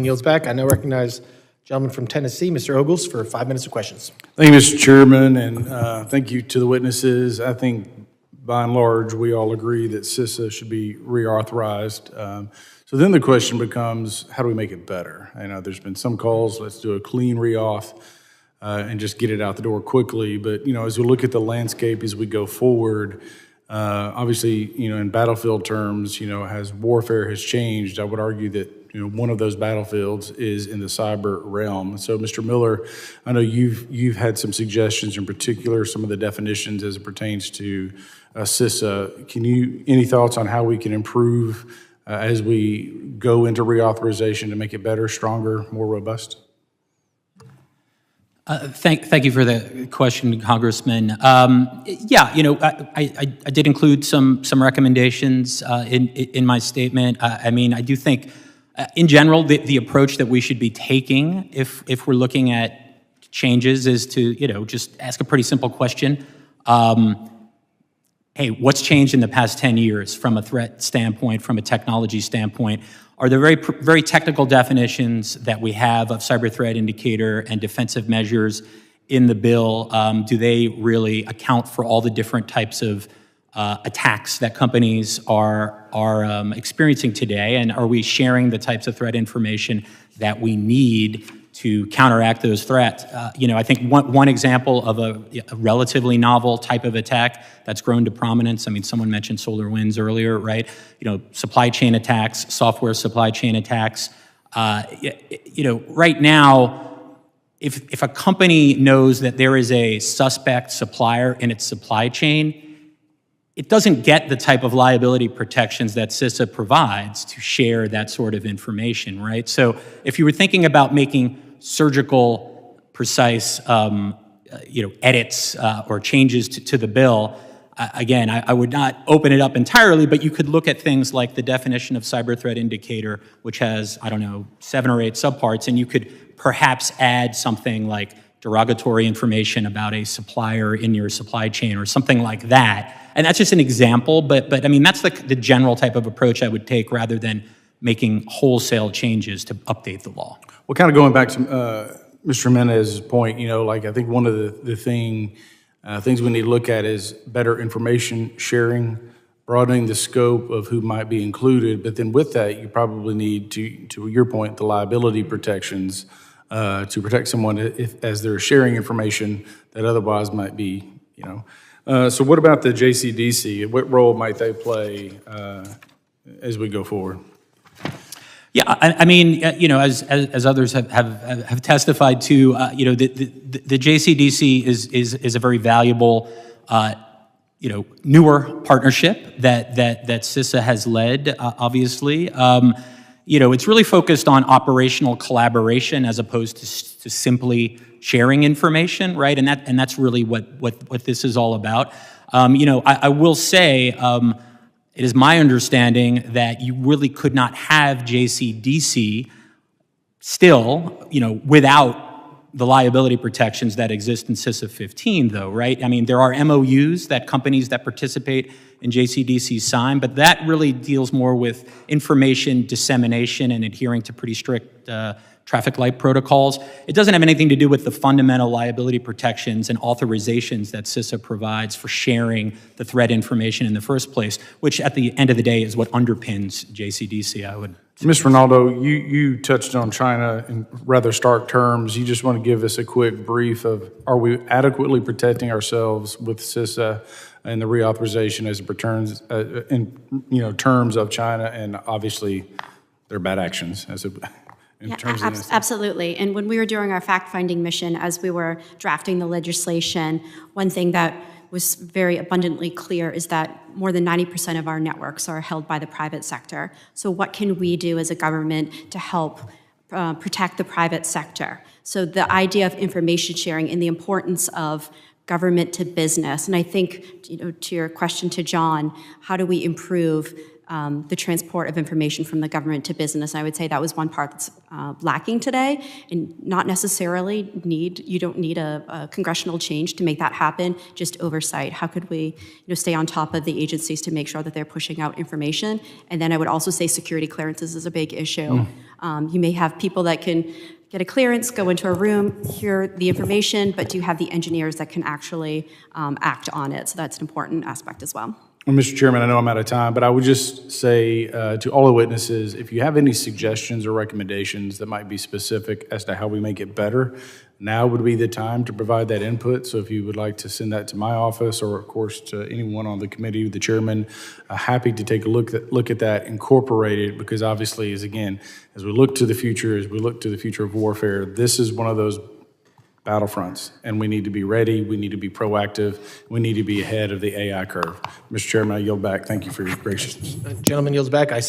Yields back. I now recognize gentleman from Tennessee, Mr. Ogles, for 5 minutes of questions. Thank you, Mr. Chairman, and thank you to the witnesses. I think, by and large, we all agree that CISA should be reauthorized. So then the question becomes, how do we make it better? I know there's been some calls, let's do a clean reauth and just get it out the door quickly. But, as we look at the landscape as we go forward, obviously, in battlefield terms, as warfare has changed, I would argue that one of those battlefields is in the cyber realm. So, Mr. Miller, I know you've had some suggestions, in particular, some of the definitions as it pertains to CISA. Any thoughts on how we can improve as we go into reauthorization to make it better, stronger, more robust? Thank you for the question, Congressman. I did include some recommendations in my statement. I do think, in general, the approach that we should be taking if we're looking at changes is to just ask a pretty simple question. Hey, what's changed in the past 10 years from a threat standpoint, from a technology standpoint? Are there very technical definitions that we have of cyber threat indicator and defensive measures in the bill? Do they really account for all the different types of attacks that companies are experiencing today? And are we sharing the types of threat information that we need to counteract those threats? I think one example of a relatively novel type of attack that's grown to prominence, someone mentioned SolarWinds earlier, right? Supply chain attacks, software supply chain attacks. Right now, if a company knows that there is a suspect supplier in its supply chain, it doesn't get the type of liability protections that CISA provides to share that sort of information, right? So if you were thinking about making surgical, precise, edits or changes to the bill, again, I would not open it up entirely, but you could look at things like the definition of cyber threat indicator, which has, 7 or 8 subparts, and you could perhaps add something like derogatory information about a supplier in your supply chain or something like that. And that's just an example, but that's the general type of approach I would take rather than making wholesale changes to update the law. Well, kind of going back to Mr. Menez's point, I think one of the things we need to look at is better information sharing, broadening the scope of who might be included. But then with that, you probably need, to your point, the liability protections to protect someone as they're sharing information that otherwise might be, So what about the JCDC? What role might they play as we go forward? Yeah, as others have testified to, the JCDC is a very valuable, newer partnership that CISA has led. Obviously, it's really focused on operational collaboration as opposed to simply sharing information, right? And that's really what this is all about. I will say. It is my understanding that you really could not have JCDC still, without the liability protections that exist in CISA 15, though, right? There are MOUs that companies that participate in JCDC sign, but that really deals more with information dissemination and adhering to pretty strict traffic light protocols. It doesn't have anything to do with the fundamental liability protections and authorizations that CISA provides for sharing the threat information in the first place, which at the end of the day is what underpins JCDC, I would say. Ms. Ronaldo, you touched on China in rather stark terms. You just want to give us a quick brief of, are we adequately protecting ourselves with CISA and the reauthorization as it pertains in terms of China and obviously their bad actions as it absolutely. And when we were doing our fact-finding mission, as we were drafting the legislation, one thing that was very abundantly clear is that more than 90% of our networks are held by the private sector. So what can we do as a government to help protect the private sector? So the idea of information sharing and the importance of government to business, and I think, to your question to John, how do we improve the transport of information from the government to business. I would say that was one part that's lacking today, and not necessarily you don't need a congressional change to make that happen, just oversight. How could we stay on top of the agencies to make sure that they're pushing out information? And then I would also say security clearances is a big issue. You may have people that can get a clearance, go into a room, hear the information, but do you have the engineers that can actually act on it? So that's an important aspect as well. Well, Mr. Chairman, I know I'm out of time, but I would just say to all the witnesses, if you have any suggestions or recommendations that might be specific as to how we make it better, now would be the time to provide that input. So if you would like to send that to my office or, of course, to anyone on the committee, the chairman, happy to take a look at that, incorporate it, because obviously, as we look to the future, as we look to the future of warfare, this is one of those battlefronts, and we need to be ready, we need to be proactive, we need to be ahead of the AI curve. Mr. Chairman, I yield back. Thank you for your graciousness. Gentleman yields back. I